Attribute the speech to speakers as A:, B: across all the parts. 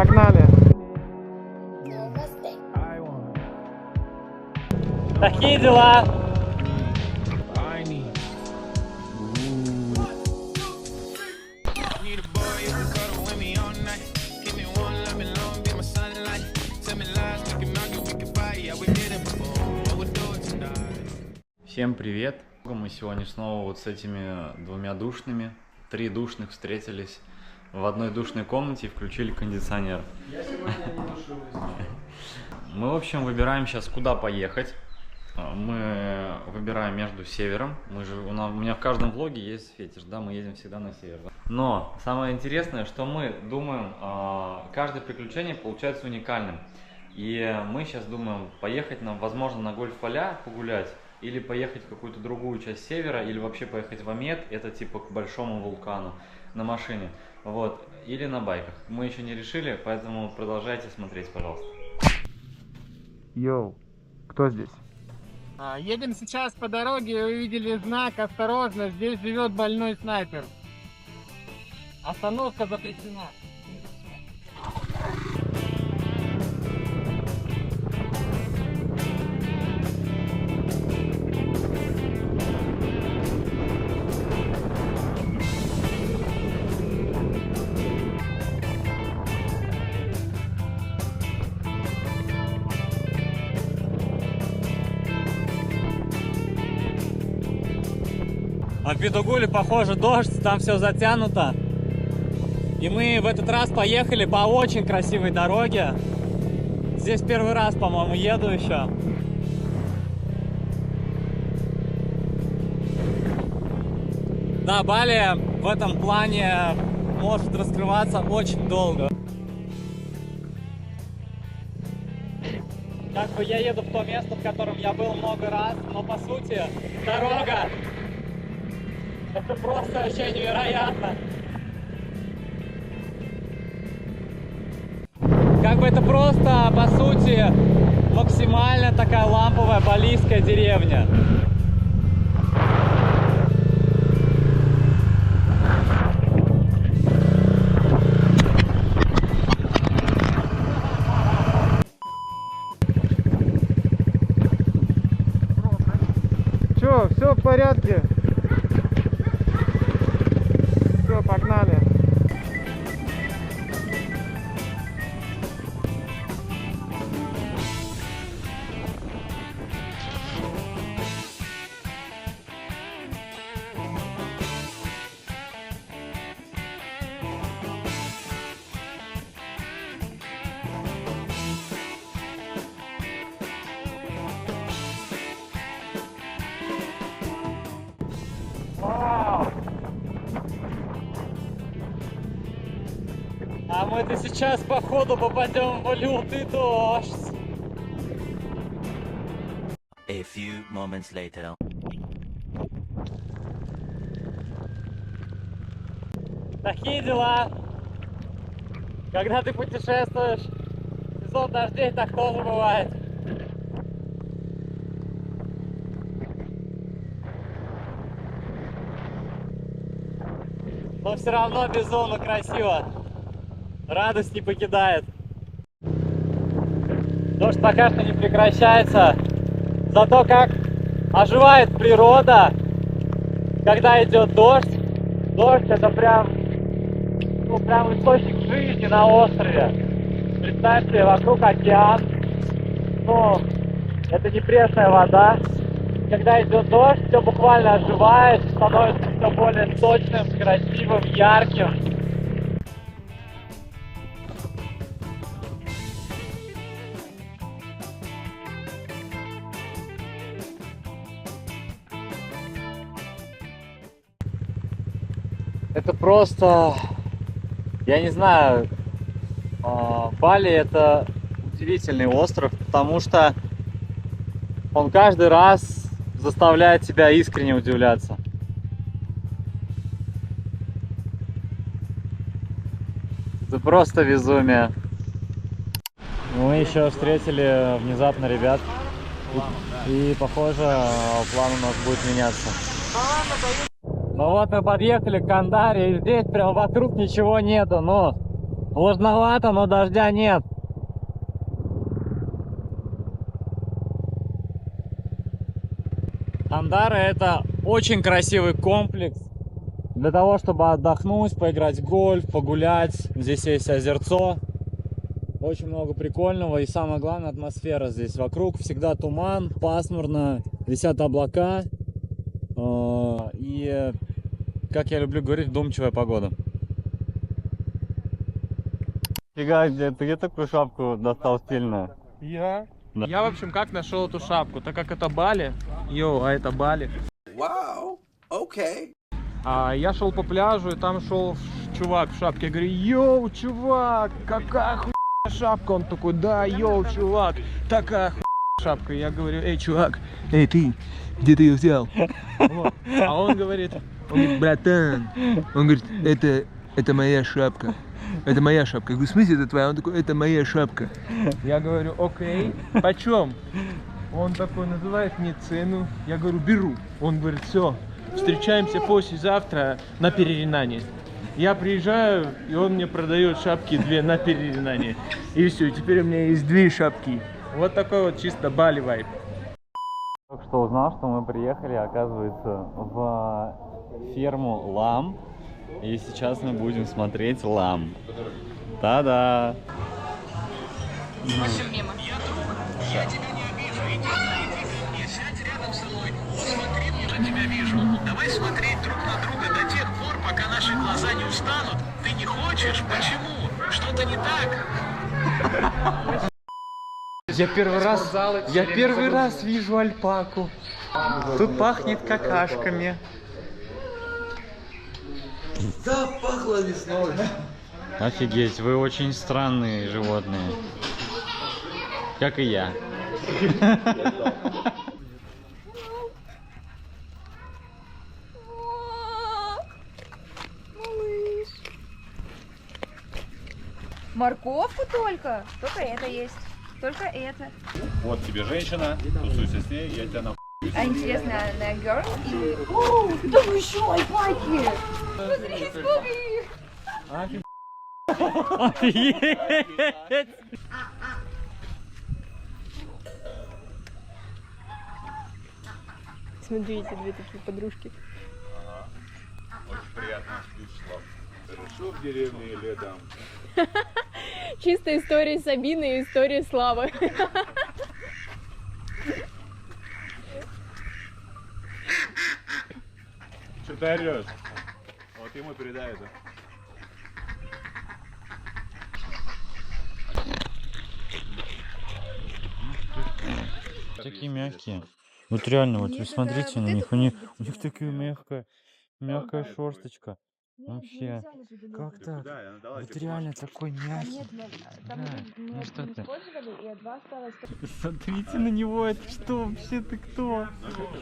A: погнали.
B: Такие дела.
C: Всем привет! Мы сегодня снова вот с этими двумя душными, 3 душных встретились в одной душной комнате и включили кондиционер.
A: Я сегодня не душуюсь.
C: Мы, в общем, выбираем сейчас, куда поехать. Мы выбираем между севером. У меня в каждом влоге есть фетиш, да, мы едем всегда на север. Но самое интересное, что мы думаем, каждое приключение получается уникальным. И мы сейчас думаем поехать нам, возможно, на гольф-поля погулять, или поехать в какую-то другую часть севера, или вообще поехать в Амет, это типа к большому вулкану, на машине, вот, или на байках. Мы еще не решили, поэтому продолжайте смотреть, пожалуйста.
A: Йоу, кто здесь?
B: Едем сейчас по дороге и увидели знак «Осторожно, здесь живет больной снайпер». Остановка запрещена. А в Петугуле, похоже, дождь, там все затянуто. И мы в этот раз поехали по очень красивой дороге. Здесь первый раз, по-моему, еду еще. Да, Бали в этом плане может раскрываться очень долго. Как бы я еду в то место, в котором я был много раз, но по сути дорога — это просто вообще невероятно. Как бы это просто, по сути, максимально такая ламповая балийская деревня.
A: Че, все в порядке? Все, погнали.
B: А мы-то сейчас, походу, попадем в лютый дождь.
D: A few moments later.
B: Такие дела. Когда ты путешествуешь, сезон дождей, так тоже бывает. Но все равно безумно красиво. Радость не покидает. Дождь пока что не прекращается. Зато как оживает природа, когда идет дождь. Дождь — это прям источник жизни на острове. Представьте, вокруг океан. Ну, это не пресная вода. Когда идет дождь, все буквально оживает, становится все более сочным, красивым, ярким. Это просто, я не знаю, Бали — это удивительный остров, потому что он каждый раз заставляет тебя искренне удивляться. Это просто безумие. Мы еще встретили внезапно ребят, и похоже, план у нас будет меняться. Ну вот мы подъехали к Кандаре, и здесь прям вокруг ничего нету, но Влажновато, но дождя нет. Андары — это очень красивый комплекс. Для того, чтобы отдохнуть, поиграть в гольф, погулять. Здесь есть озерцо. Очень много прикольного. И самое главное, атмосфера здесь. Вокруг всегда туман, пасмурно, висят облака. И, как я люблю говорить, вдумчивая погода. Фига, ты где такую шапку достал стильную?
A: Я?
B: Да.
A: Я, в общем, как нашел эту шапку? Так как это Бали. Йоу, а это Бали.
E: Wow. Okay.
A: Я шел по пляжу, и там шел чувак в шапке. Я говорю, йоу, чувак, какая хуйня шапка? Он такой, да, йоу, чувак, такая хуйня шапка. Я говорю, эй, чувак, эй, ты, где ты ее взял? Вот. А он говорит, братан, он говорит, это моя шапка. Это моя шапка. Я говорю, в смысле это твоя? Он такой, это моя шапка. Я говорю, окей, почем? Он такой называет мне цену. Я говорю, беру. Он говорит, все, встречаемся послезавтра на Переринане. Я приезжаю, и он мне продает шапки 2 на Переринане. И все, теперь у меня есть 2 шапки. Вот такой вот чисто Бали вайб.
C: Только что узнал, что мы приехали, оказывается, в ферму лам. И сейчас мы будем смотреть лам. Та-да!
F: Давай смотреть друг на друга до тех пор, пока наши глаза не устанут. Ты не хочешь? Почему? Что-то не так?
C: Я первый раз вижу альпаку. Тут пахнет какашками.
E: Запахло весной.
C: Офигеть, вы очень странные животные. Как и я.
G: Малыш. Морковку только? Только это есть. Только это.
H: Вот тебе женщина, тусуйся с ней, я тебя нахуй.
G: А интересно, на girl или... О, там еще альпаки! Смотри, сколько их!
C: Офигеть!
I: Смотрите, 2 такие подружки.
H: Очень приятно слышать. Хорошо в деревне летом.
I: Чистая история Сабины и история Славы.
H: Что ты орешь? Вот ему передай это.
C: Такие мягкие. Вот реально, вот вы смотрите на них. У них такая мягкая шерсточка. Вообще, как так? Вот реально такой мягкий. Да, ну что ты? Смотрите на него, это что вообще? Ты кто?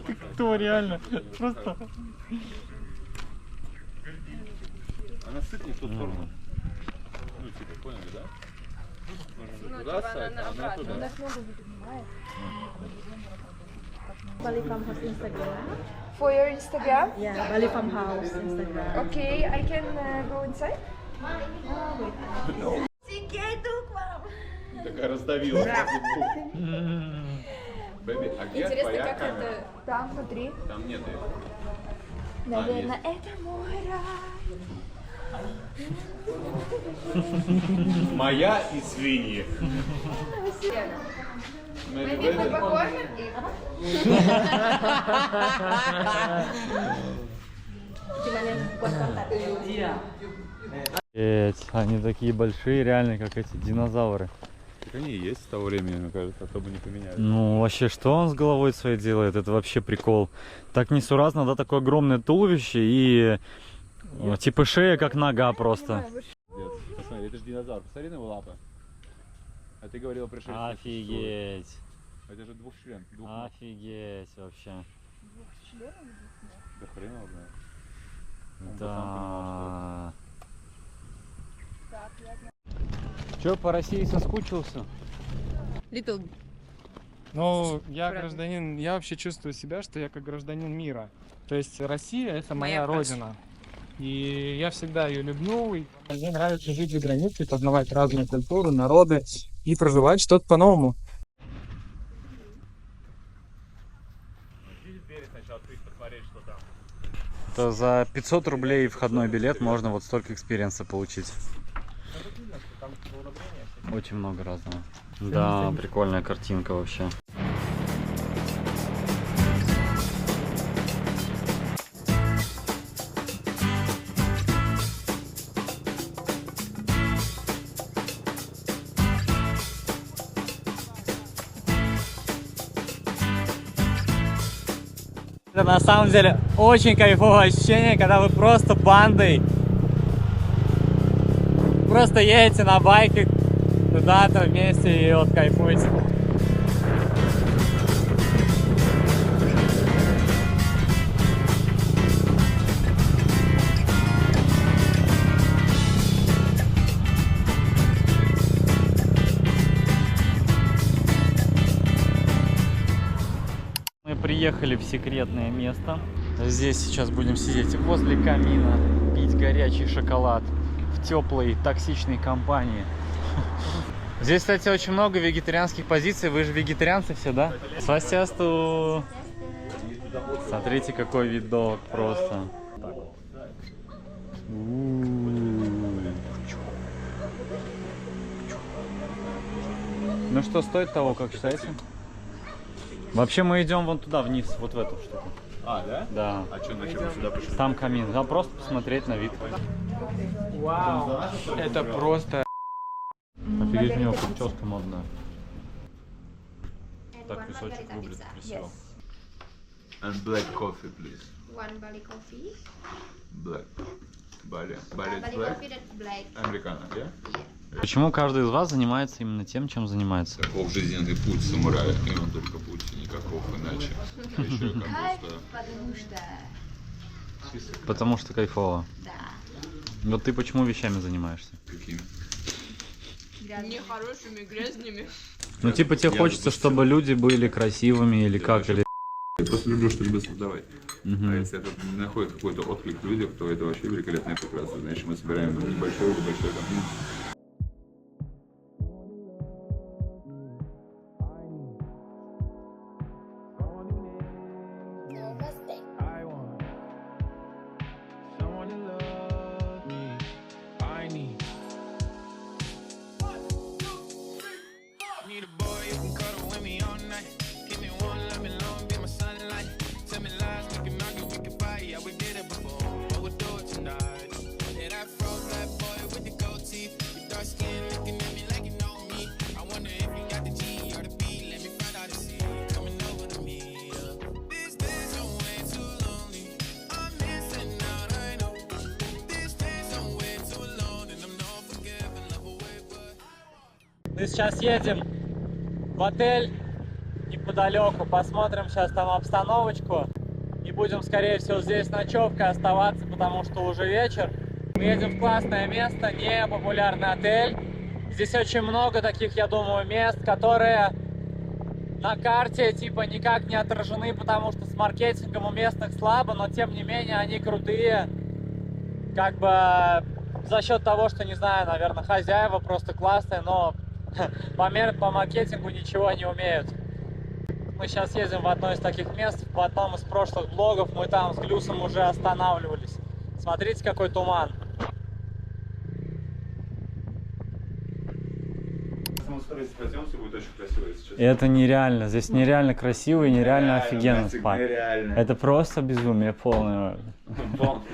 C: Ты кто реально? Просто...
H: Она сыпнет в ту сторону. Ну, типа, поняли, да? Можно туда ссать, а она туда.
I: Bali Farmhouse Instagram.
G: For your Instagram?
I: Yeah, Bali Farmhouse Instagram.
G: Okay, I can go inside?
H: Такая раздавила. Бэби, а где
G: Интересно,
H: твоя
G: как
H: камера?
G: это там внутри?
H: Там нет ее.
G: Наверное, это мой рай.
H: Моя и свиньи.
G: Maybe мы покормим их?
C: Они такие большие, реально, как эти динозавры.
H: Так они и есть с того времени, мне кажется, а то бы не поменяли.
C: Ну, вообще, что он с головой своей делает? Это вообще прикол. Так несуразно, да, такое огромное туловище и типа шея, как нога просто.
H: Посмотри, это же динозавр. Посмотри на его лапы. А ты говорил пришельцы.
C: Офигеть.
H: Это же двухчлен.
C: Офигеть вообще.
H: Да хрен его знает. Он бы
C: Да.
H: сам понимал,
A: Че, по России соскучился?
I: Little.
A: Ну, я
I: Правда.
A: гражданин, я вообще чувствую себя, что я как гражданин мира. То есть Россия — это
I: Моя
A: моя
I: краш.
A: родина. И я всегда ее люблю. И мне нравится жить за границей, познавать разные культуры, народы и проживать что-то по-новому.
C: То за 500 рублей входной билет можно вот столько экспириенса получить. Очень много разного. Да, прикольная картинка вообще.
B: Это на самом деле очень кайфовое ощущение, когда вы просто бандой просто едете на байке куда-то вместе и вот кайфуете.
C: Мы приехали в секретное место. Здесь сейчас будем сидеть возле камина, пить горячий шоколад в теплой токсичной компании. Здесь, кстати, очень много вегетарианских позиций. Вы же вегетарианцы все, да? Свастясту! Смотрите, какой видок просто. Ну что, стоит того, как считаете? Вообще мы идем вон туда, вниз, вот в эту штуку.
H: А, да?
C: Да.
H: А что, зачем мы сюда пришли?
C: Там камин. Да, просто посмотреть на вид.
A: Вау! Это просто...
C: Офигеть, у него прическа модная. Так песочек выглядит красиво.
E: And black coffee, please.
G: One Bali coffee.
E: Black. Bali. Bali is
G: Bali
E: black.
G: coffee that's black.
E: Americano, yeah?
C: Почему каждый из вас занимается именно тем, чем занимается?
E: Каков жизненный путь самурая? И он только путь, никаков иначе. Еще
G: Кайф,
E: кому-то.
G: потому что...
C: Потому что кайфово.
G: Да.
C: Вот ты почему вещами занимаешься?
E: Какими?
I: Нехорошими, грязными.
C: Ну типа тебе хочется, чтобы люди были красивыми или как, или...
E: Я просто люблю что-либо создавать.
C: Мгм.
E: А если это находит какой-то отклик в людях, то это вообще великолепно и прекрасно. Значит, мы собираем небольшой или большой комьюнити.
A: I want someone to love me. I need a boy who can cuddle with me all night. Give me one, let me long, be my sunlight. Tell me lies, we can argue, we can fight. Yeah, we did it before, but we'll do it tonight. Yeah, that fro black boy with the gold teeth, your dark skin looking at me like you know me. I wonder if you got the G or the B. Let me find out and see. Coming over to me. These days I'm way too lonely. I'm missing out, I know. These days I'm way too alone, and I'm not forgiving, love away, but.
B: Мы сейчас едем в отель неподалеку, посмотрим сейчас там обстановочку и будем, скорее всего, здесь ночевкой оставаться, потому что уже вечер. Мы едем в классное место, не популярный отель. Здесь очень много таких, я думаю, мест, которые на карте типа никак не отражены, потому что с маркетингом у местных слабо, но тем не менее они крутые, как бы за счет того, что, не знаю, наверное, хозяева просто классные, но по маркетингу ничего не умеют. Мы сейчас едем в одно из таких мест, в одном из прошлых блогов мы там с Глюсом уже останавливались. Смотрите, какой туман.
E: Если мы устроить пройдем, все будет очень красиво, если честно.
C: Это нереально. Здесь нереально красиво и нереально офигенно
E: нафиг,
C: спать.
E: нереально.
C: Это просто безумие полное.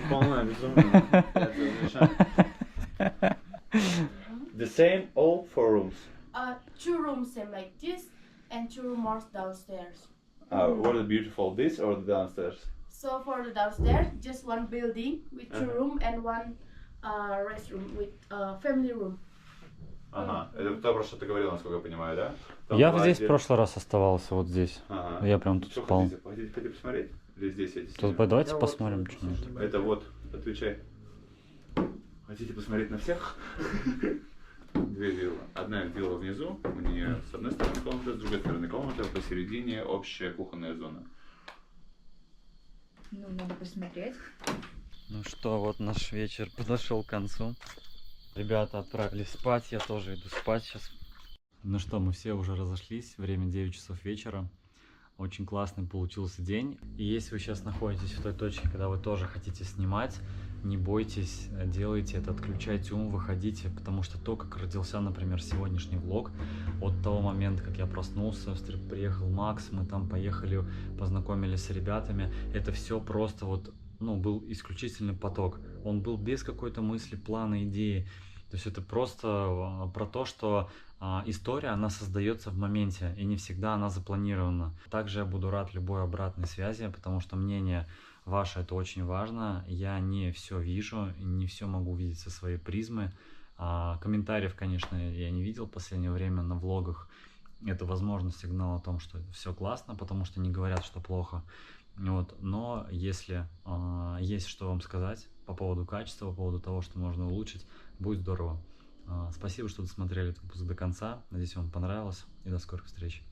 E: Полное безумие. The same all forums.
I: Two rooms same like this and two more downstairs.
E: What is beautiful, this or the downstairs?
I: So for the downstairs, just one building with two room and one restroom with family room.
E: Ага, это то, про что ты говорил, насколько я понимаю, да? Там
C: Я
E: была
C: здесь в
E: отдель-
C: прошлый раз оставался, вот здесь.
E: Ага.
C: Я прям тут
E: Что
C: спал.
E: хотите? Хотите посмотреть? Или здесь эти
C: Тут
E: стены?
C: давайте посмотрим что-нибудь.
E: Это вот, отвечай. Хотите посмотреть на всех? Две виллы. Одна вилла внизу, у нее с одной стороны комната, с другой стороны комната, посередине общая кухонная зона.
G: Ну, надо посмотреть.
C: Ну что, вот наш вечер подошел к концу. Ребята отправились спать, я тоже иду спать сейчас. Ну что, мы все уже разошлись, время 9 часов вечера. Очень классный получился день. И если вы сейчас находитесь в той точке, когда вы тоже хотите снимать, не бойтесь, делайте это, отключайте ум, выходите, потому что то, как родился, например, сегодняшний влог, от того момента, как я проснулся, приехал Макс, мы там поехали, познакомились с ребятами, это все просто вот, ну, был исключительный поток. Он был без какой-то мысли, плана, идеи. То есть это просто про то, что история, она создается в моменте, и не всегда она запланирована. Также я буду рад любой обратной связи, потому что мнение ваше это очень важно. Я не все вижу, не все могу видеть со своей призмы. Комментариев, конечно, я не видел в последнее время на влогах. Это, возможно, сигнал о том, что все классно, потому что не говорят, что плохо. Вот. Но если есть что вам сказать по поводу качества, по поводу того, что можно улучшить, будет здорово. Спасибо, что досмотрели этот выпуск до конца. Надеюсь, вам понравилось. И до скорых встреч.